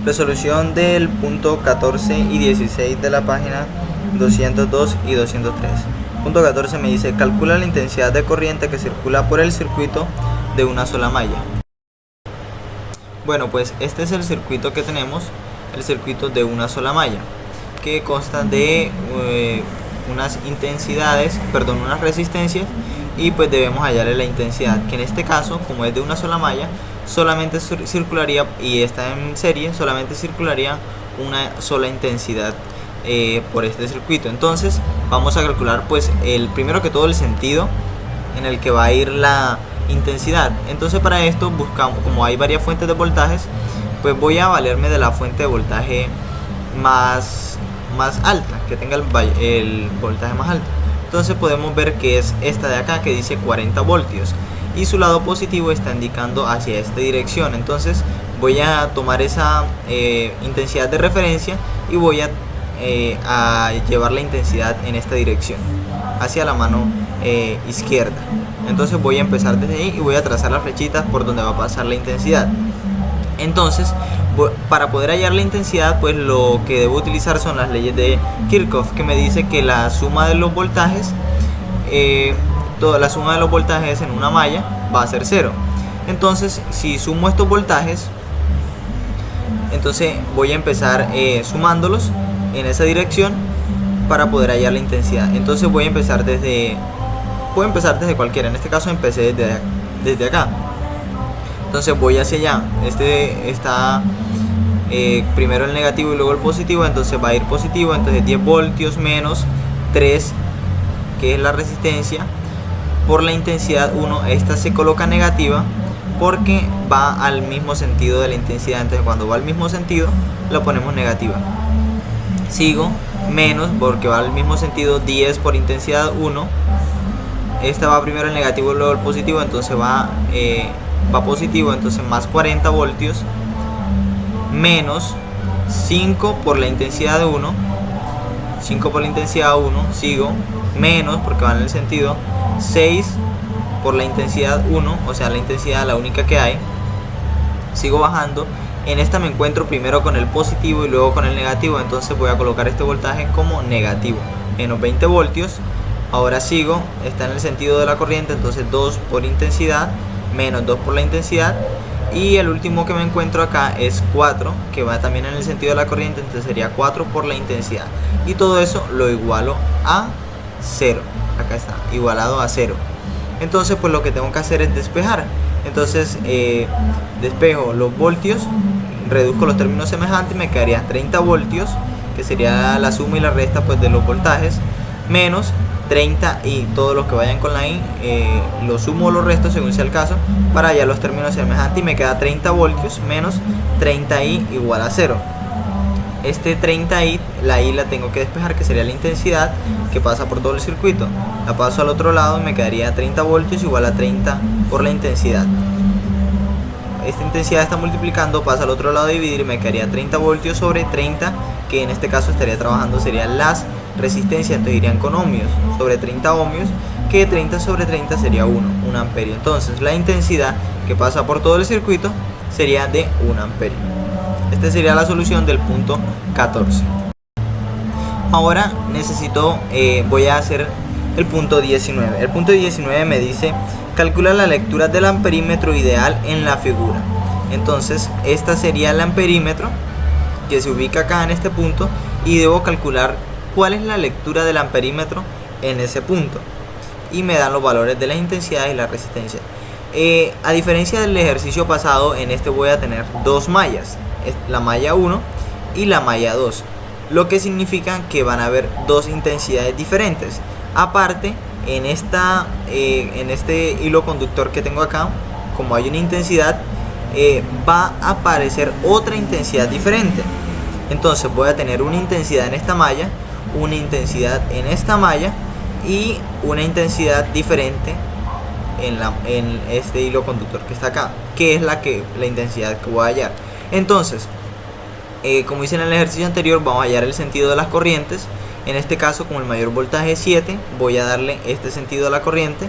Resolución del punto 14 y 16 de la página 202 y 203. Punto 14 me dice: calcula la intensidad de corriente que circula por el circuito de una sola malla. Bueno, pues este es el circuito que tenemos, el circuito de una sola malla, que consta de unas resistencias, y pues debemos hallarle la intensidad, que en este caso, como es de una sola malla, solamente circularía, y está en serie, solamente circularía una sola intensidad por este circuito. Entonces vamos a calcular pues primero que todo el sentido en el que va a ir la intensidad. Entonces para esto buscamos, como hay varias fuentes de voltajes, pues voy a valerme de la fuente de voltaje más alta, que tenga el voltaje más alto. Entonces podemos ver que es esta de acá, que dice 40 voltios, y su lado positivo está indicando hacia esta dirección. Entonces voy a tomar esa intensidad de referencia y voy a llevar la intensidad en esta dirección, hacia la mano izquierda. Entonces voy a empezar desde ahí y voy a trazar las flechitas por donde va a pasar la intensidad. Entonces, para poder hallar la intensidad, pues lo que debo utilizar son las leyes de Kirchhoff, que me dice que la suma de los voltajes, toda la suma de los voltajes en una malla va a ser 0. Entonces, si sumo estos voltajes, entonces voy a empezar sumándolos en esa dirección para poder hallar la intensidad. Entonces voy a empezar puedo empezar desde cualquiera. En este caso empecé desde acá. Entonces voy hacia allá. Este está primero el negativo y luego el positivo. Entonces va a ir positivo. Entonces 10 voltios menos 3, que es la resistencia, por la intensidad 1. Esta se coloca negativa porque va al mismo sentido de la intensidad. Entonces cuando va al mismo sentido la ponemos negativa. Sigo menos porque va al mismo sentido, 10 por intensidad 1. Esta va primero el negativo y luego el positivo. Entonces va positivo. Entonces más 40 voltios menos 5 por la intensidad de 1. 5 por la intensidad 1. Sigo menos porque va en el sentido 6 por la intensidad 1, o sea la intensidad la única que hay. Sigo bajando. En esta me encuentro primero con el positivo y luego con el negativo. Entonces voy a colocar este voltaje como negativo, menos 20 voltios. Ahora sigo, está en el sentido de la corriente, entonces 2 por intensidad menos 2 por la intensidad. Y el último que me encuentro acá es 4, que va también en el sentido de la corriente, entonces sería 4 por la intensidad. Y todo eso lo igualo a 0. Acá está, igualado a 0. Entonces pues lo que tengo que hacer es despejar. Entonces despejo los voltios, reduzco los términos semejantes, me quedaría 30 voltios, que sería la suma y la resta pues de los voltajes, menos 30 y todos los que vayan con la i, los sumo o los resto según sea el caso, para hallar los términos semejantes, y me queda 30 voltios menos 30i igual a 0. Este 30i, la i la tengo que despejar, que sería la intensidad que pasa por todo el circuito. La paso al otro lado y me quedaría 30 voltios igual a 30 por la intensidad. Esta intensidad está multiplicando, pasa al otro lado a dividir, y me quedaría 30 voltios sobre 30, que en este caso estaría trabajando, serían las resistencias, entonces irían con ohmios, sobre 30 ohmios, que 30 sobre 30 sería 1 amperio. Entonces la intensidad que pasa por todo el circuito sería de 1 amperio. Esta sería la solución del punto 14. Ahora voy a hacer el punto 19. El punto 19 me dice: calcula la lectura del amperímetro ideal en la figura. Entonces esta sería el amperímetro que se ubica acá en este punto, y debo calcular cuál es la lectura del amperímetro en ese punto, y me dan los valores de la intensidad y la resistencia. A diferencia del ejercicio pasado, en este voy a tener dos mallas, la malla 1 y la malla 2, lo que significa que van a haber dos intensidades diferentes. Aparte, en este hilo conductor que tengo acá, como hay una intensidad, va a aparecer otra intensidad diferente. Entonces voy a tener una intensidad en esta malla, una intensidad en esta malla y una intensidad diferente en este hilo conductor que está acá, que es la intensidad que voy a hallar. Entonces, como hice en el ejercicio anterior, vamos a hallar el sentido de las corrientes. En este caso, como el mayor voltaje es 7, voy a darle este sentido a la corriente.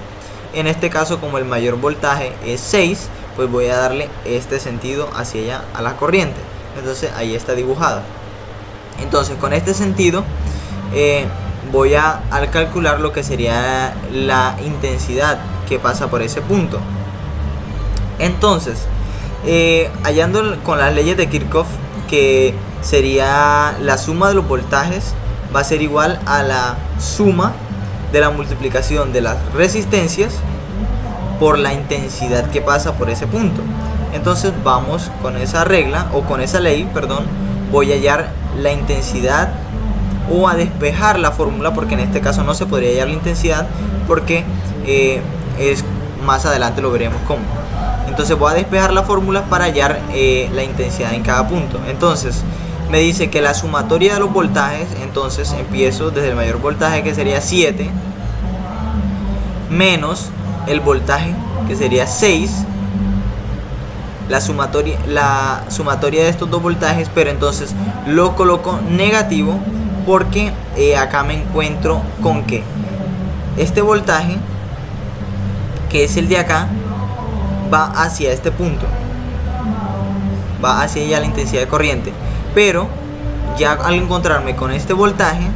En este caso, como el mayor voltaje es 6, pues voy a darle este sentido hacia allá a la corriente. Entonces ahí está dibujado. Entonces con este sentido voy a al calcular lo que sería la intensidad que pasa por ese punto. Entonces hallando con las leyes de Kirchhoff, que sería la suma de los voltajes va a ser igual a la suma de la multiplicación de las resistencias por la intensidad que pasa por ese punto. Entonces vamos con esa regla, o con esa ley, perdón, voy a hallar la intensidad, o a despejar la fórmula, porque en este caso no se podría hallar la intensidad, porque es más adelante lo veremos cómo. Entonces voy a despejar la fórmula para hallar la intensidad en cada punto. Entonces me dice que la sumatoria de los voltajes, entonces empiezo desde el mayor voltaje, que sería 7, menos el voltaje, que sería 6, la sumatoria de estos dos voltajes, pero entonces lo coloco negativo, porque acá me encuentro con que este voltaje, que es el de acá, va hacia este punto, va hacia allá la intensidad de corriente, pero ya al encontrarme con este voltaje,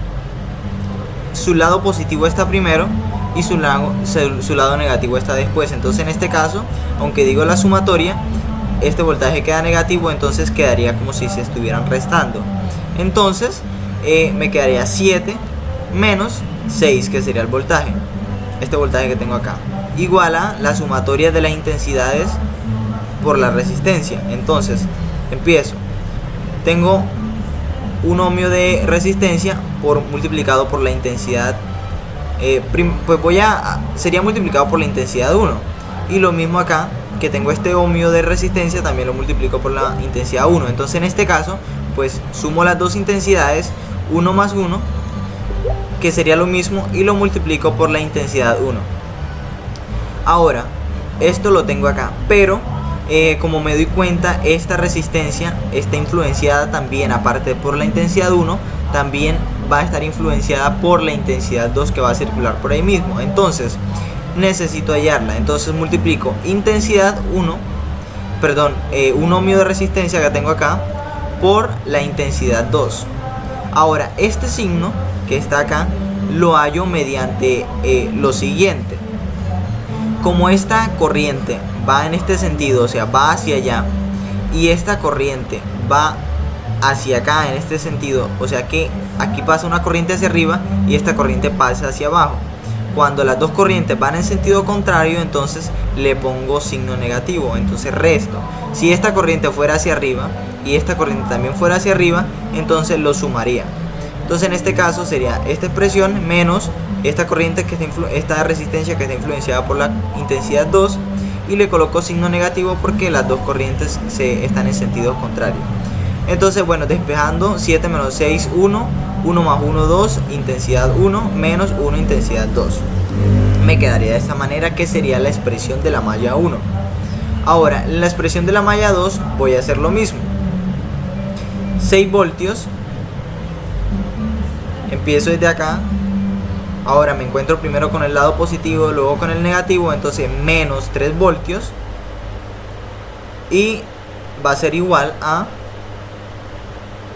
su lado positivo está primero y su lado negativo está después. Entonces en este caso, aunque digo la sumatoria, este voltaje queda negativo, entonces quedaría como si se estuvieran restando. Entonces me quedaría 7 menos 6, que sería el voltaje, este voltaje que tengo acá, igual a la sumatoria de las intensidades por la resistencia. Entonces empiezo, tengo un ohmio de resistencia multiplicado por la intensidad, pues sería multiplicado por la intensidad 1, y lo mismo acá, que tengo este ohmio de resistencia, también lo multiplico por la intensidad 1. Entonces en este caso pues sumo las dos intensidades, 1 más 1, que sería lo mismo, y lo multiplico por la intensidad 1. Ahora esto lo tengo acá, pero como me doy cuenta, esta resistencia está influenciada también, aparte por la intensidad 1, también va a estar influenciada por la intensidad 2, que va a circular por ahí mismo. Entonces necesito hallarla. Entonces multiplico intensidad 1, perdón, un ohmio de resistencia que tengo acá, por la intensidad 2. Ahora este signo que está acá lo hallo mediante lo siguiente. Como esta corriente va en este sentido, o sea, va hacia allá, y esta corriente va hacia acá en este sentido, o sea que aquí pasa una corriente hacia arriba y esta corriente pasa hacia abajo. Cuando las dos corrientes van en sentido contrario, entonces le pongo signo negativo, entonces resto. Si esta corriente fuera hacia arriba y esta corriente también fuera hacia arriba, entonces lo sumaría. Entonces en este caso sería esta expresión menos esta corriente esta resistencia que está influenciada por la intensidad 2, y le coloco signo negativo porque las dos corrientes están en sentido contrario. Entonces bueno, despejando, 7 menos 6, 1, 1 más 1, 2, intensidad 1, menos 1, intensidad 2. Me quedaría de esta manera, que sería la expresión de la malla 1. Ahora, en la expresión de la malla 2 voy a hacer lo mismo. 6 voltios. Empiezo desde acá. Ahora me encuentro primero con el lado positivo, luego con el negativo, entonces menos 3 voltios. Y va a ser igual a,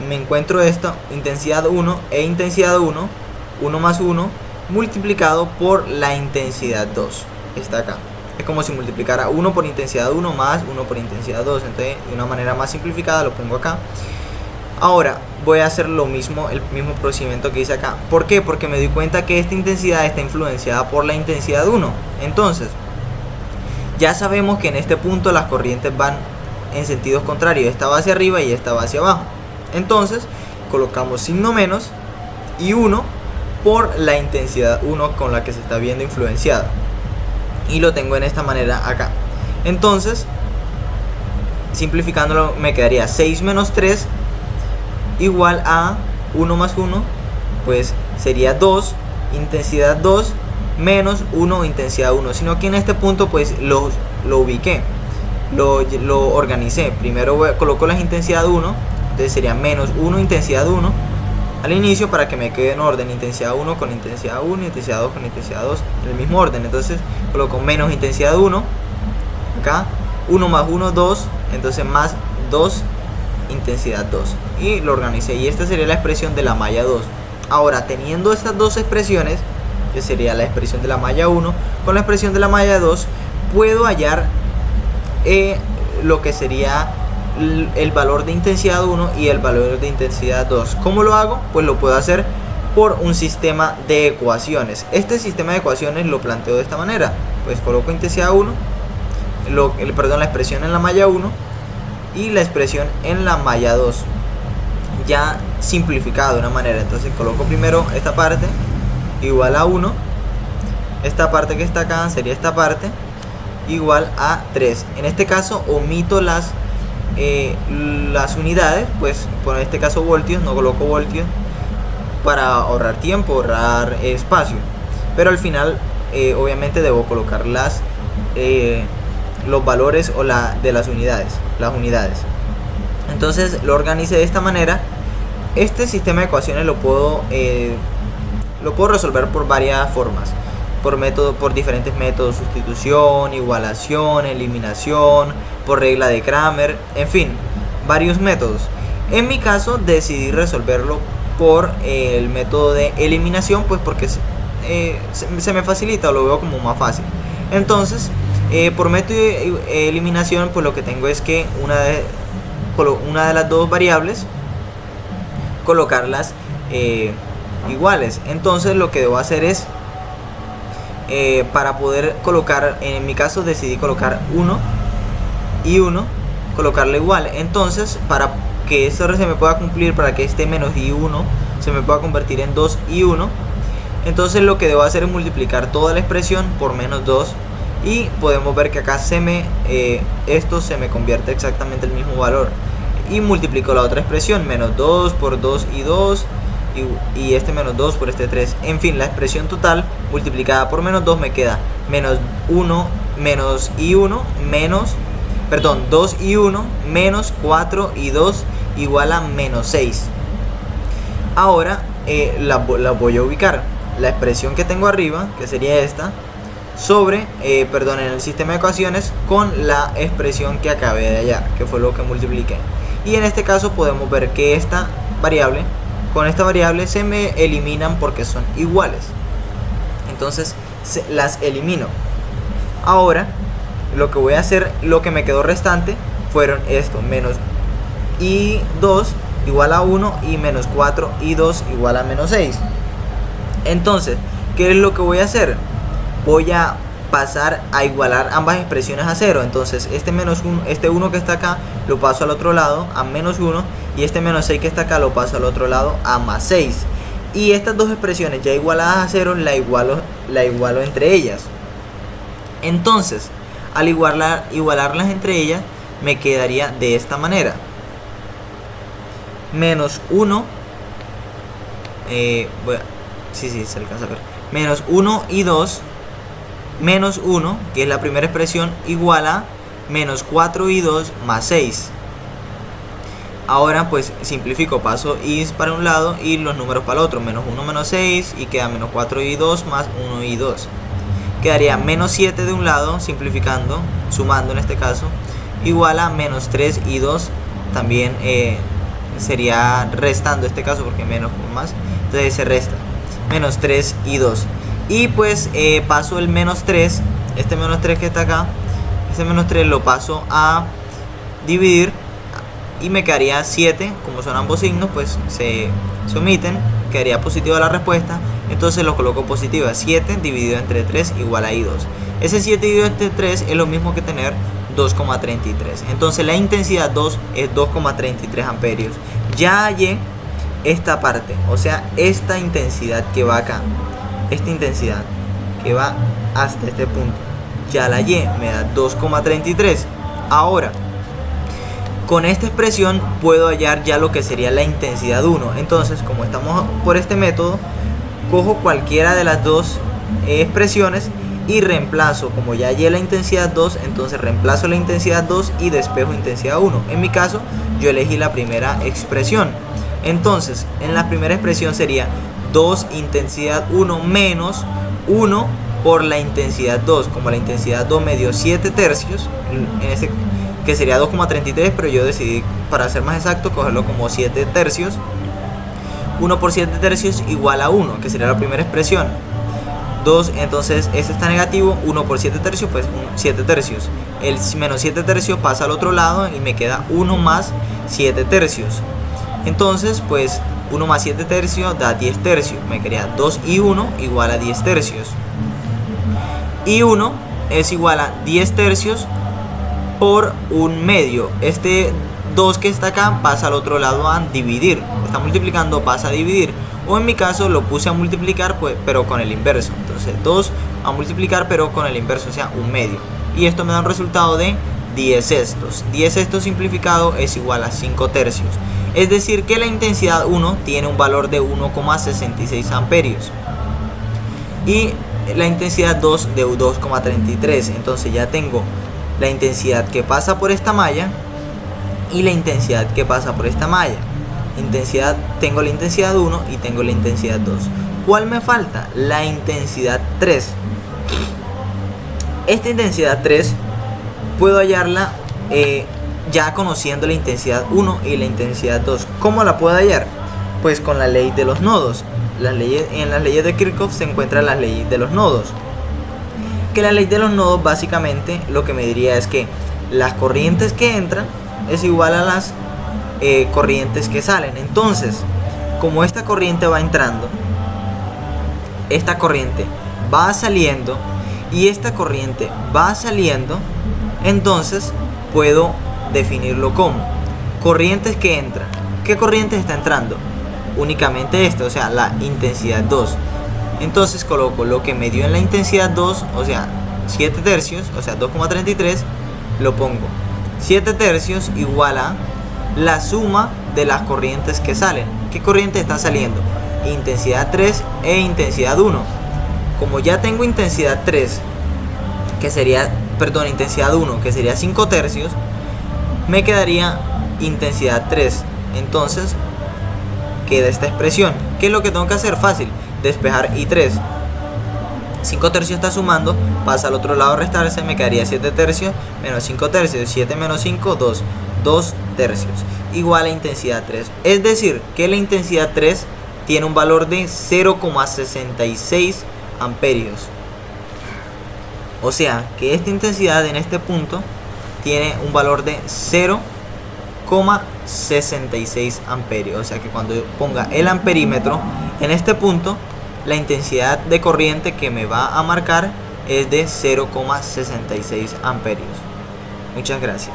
me encuentro esta intensidad 1 e intensidad 1, 1 más 1, multiplicado por la intensidad 2. Está acá. Es como si multiplicara 1 por intensidad 1 más 1 por intensidad 2. Entonces, de una manera más simplificada lo pongo acá. Ahora voy a hacer lo mismo, el mismo procedimiento que hice acá. ¿Por qué? Porque me doy cuenta que esta intensidad está influenciada por la intensidad 1. Entonces, ya sabemos que en este punto las corrientes van en sentidos contrarios. Esta va hacia arriba y esta va hacia abajo. Entonces, colocamos signo menos y 1 por la intensidad 1 con la que se está viendo influenciada. Y lo tengo en esta manera acá. Entonces, simplificándolo, me quedaría 6 menos 3 igual a 1 más 1, pues sería 2, intensidad 2, menos 1, intensidad 1. Sino que en este punto pues lo ubiqué, lo organicé. Primero coloco la intensidad 1, entonces sería menos 1, intensidad 1 al inicio, para que me quede en orden, intensidad 1 con intensidad 1, intensidad 2 con intensidad 2, en el mismo orden. Entonces coloco menos intensidad 1 acá, 1 más 1, 2, entonces más 2 intensidad 2 y lo organicé, y esta sería la expresión de la malla 2. Ahora, teniendo estas dos expresiones, que sería la expresión de la malla 1 con la expresión de la malla 2, puedo hallar lo que sería el valor de intensidad 1 y el valor de intensidad 2. ¿Cómo lo hago? Pues lo puedo hacer por un sistema de ecuaciones. Este sistema de ecuaciones lo planteo de esta manera. Pues coloco intensidad 1, la expresión en la malla 1 y la expresión en la malla 2, ya simplificado de una manera. Entonces coloco primero esta parte igual a 1, esta parte que está acá sería esta parte igual a 3. En este caso omito las unidades, pues por este caso voltios, no coloco voltios para ahorrar tiempo, ahorrar espacio, pero al final obviamente debo colocar los valores de las unidades. Entonces lo organicé de esta manera. Este sistema de ecuaciones lo puedo resolver por varias formas, por diferentes métodos: sustitución, igualación, eliminación, por regla de Kramer, en fin, varios métodos. En mi caso decidí resolverlo por el método de eliminación, pues porque se me facilita, o lo veo como más fácil. Entonces por método de eliminación, pues lo que tengo es que una de las dos variables colocarlas iguales. Entonces lo que debo hacer es para poder colocar, en mi caso decidí colocar 1 y 1, colocarlo igual. Entonces, para que esto se me pueda cumplir, para que este menos y 1 se me pueda convertir en 2 y 1, entonces lo que debo hacer es multiplicar toda la expresión por menos 2, y podemos ver que acá esto se me convierte exactamente el mismo valor, y multiplico la otra expresión, menos 2 por 2 y 2, y este menos 2 por este 3. En fin, la expresión total multiplicada por menos 2 me queda menos 1 menos y 1 2 y 1 menos 4 y 2 igual a menos 6. Ahora la voy a ubicar, la expresión que tengo arriba, que sería esta, sobre, en el sistema de ecuaciones, con la expresión que acabé de hallar, que fue lo que multipliqué. Y en este caso podemos ver que con esta variable se me eliminan porque son iguales. Entonces las elimino. Ahora lo que voy a hacer, lo que me quedó restante fueron esto: menos y 2 igual a 1 y menos 4 y 2 igual a menos 6. Entonces, ¿qué es lo que voy a hacer? Voy a pasar a igualar ambas expresiones a 0. Entonces este 1 que está acá lo paso al otro lado a menos 1, y este menos 6 que está acá lo paso al otro lado a más 6. Y estas dos expresiones ya igualadas a 0 la igualo entre ellas. Entonces, al igualarlas entre ellas, me quedaría de esta manera: menos 1, se alcanza a ver, menos 1 y 2, menos 1, que es la primera expresión, igual a menos 4 y 2 más 6. Ahora pues simplifico, paso y para un lado y los números para el otro: menos 1 menos 6, y queda menos 4 y 2 más 1 y 2. Quedaría menos 7 de un lado, simplificando, sumando en este caso, igual a menos 3 y 2. También sería restando este caso, porque menos con más, entonces se resta menos 3 y 2. Y pues paso el menos 3, este menos 3 que está acá, este menos 3 lo paso a dividir, y me quedaría 7. Como son ambos signos, pues se omiten, quedaría positiva la respuesta. Entonces lo coloco positiva: 7 dividido entre 3 igual a I2. Ese 7 dividido entre 3 es lo mismo que tener 2,33. Entonces la intensidad 2 es 2,33 amperios. Ya hallé esta parte, o sea, esta intensidad que va acá, esta intensidad que va hasta este punto, ya la hallé, me da 2,33. Ahora, con esta expresión puedo hallar ya lo que sería la intensidad 1. Entonces, como estamos por este método, cojo cualquiera de las dos expresiones y reemplazo. Como ya hallé la intensidad 2, entonces reemplazo la intensidad 2 y despejo intensidad 1. En mi caso, yo elegí la primera expresión. Entonces, en la primera expresión sería 2 intensidad 1 menos 1 por la intensidad 2. Como la intensidad 2 me dio 7 tercios, que sería 2,33, pero yo decidí para ser más exacto, cogerlo como 7 tercios. 1 por 7 tercios igual a 1, que sería la primera expresión. 2, entonces este está negativo, 1 por 7 tercios, pues 7 tercios. El menos 7 tercios pasa al otro lado y me queda 1 más 7 tercios. Entonces, pues 1 más 7 tercios da 10 tercios. Me quedaría 2 y 1 igual a 10 tercios. Y 1 es igual a 10 tercios por 1 medio. Este 2 que está acá pasa al otro lado a dividir. Está multiplicando, pasa a dividir. O en mi caso lo puse a multiplicar, pues, pero con el inverso. Entonces 2 a multiplicar pero con el inverso, o sea 1 medio. Y esto me da un resultado de 10 sextos. 10 sextos simplificado es igual a 5 tercios. Es decir que la intensidad 1 tiene un valor de 1,66 amperios. Y la intensidad 2 de 2,33. Entonces ya tengo la intensidad que pasa por esta malla y la intensidad que pasa por esta malla. Tengo la intensidad 1 y tengo la intensidad 2. ¿Cuál me falta? La intensidad 3. Esta intensidad 3 puedo hallarla ya conociendo la intensidad 1 y la intensidad 2. ¿Cómo la puedo hallar? Pues con la ley de los nodos. En las leyes de Kirchhoff se encuentra la ley de los nodos. Que la ley de los nodos básicamente lo que me diría es que las corrientes que entran es igual a las corrientes que salen. Entonces, como esta corriente va entrando, esta corriente va saliendo y esta corriente va saliendo, entonces puedo definirlo como corrientes que entran. ¿Qué corriente está entrando? Únicamente esta, o sea, la intensidad 2. Entonces coloco lo que me dio en la intensidad 2, o sea, 7 tercios, o sea, 2,33, lo pongo 7 tercios igual a la suma de las corrientes que salen. ¿Qué corrientes están saliendo? Intensidad 3 e intensidad 1. Como ya tengo intensidad 3, que sería, perdón, intensidad 1, que sería 5 tercios, me quedaría intensidad 3. Entonces queda esta expresión. ¿Qué es lo que tengo que hacer? Fácil, despejar I3. 5 tercios está sumando, pasa al otro lado a restarse, me quedaría 7 tercios menos 5 tercios. 7 menos 5, 2. 2 tercios igual a intensidad 3. Es decir que la intensidad 3 tiene un valor de 0,66 amperios. O sea que esta intensidad en este punto tiene un valor de 0,66 amperios. O sea que cuando yo ponga el amperímetro en este punto, la intensidad de corriente que me va a marcar es de 0,66 amperios. Muchas gracias.